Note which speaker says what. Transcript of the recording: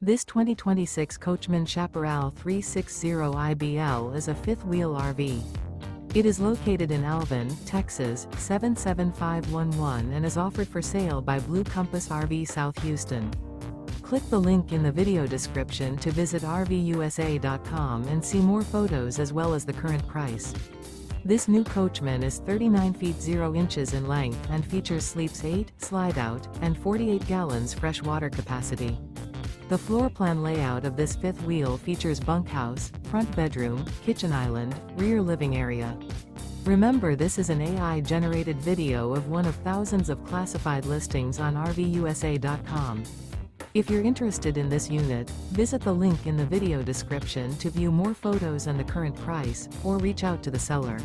Speaker 1: This 2026 Coachmen Chaparral 360IBL is a fifth-wheel RV. It is located in Alvin, Texas, 77511 and is offered for sale by Blue Compass RV South Houston. Click the link in the video description to visit RVUSA.com and see more photos as well as the current price. This new Coachmen is 39 feet 0 inches in length and features sleeps 8, slide-out, and 48 gallons fresh water capacity. The floor plan layout of this fifth wheel features bunkhouse, front bedroom, kitchen island, rear living area. Remember, this is an AI-generated video of one of thousands of classified listings on RVUSA.com. If you're interested in this unit, visit the link in the video description to view more photos and the current price, or reach out to the seller.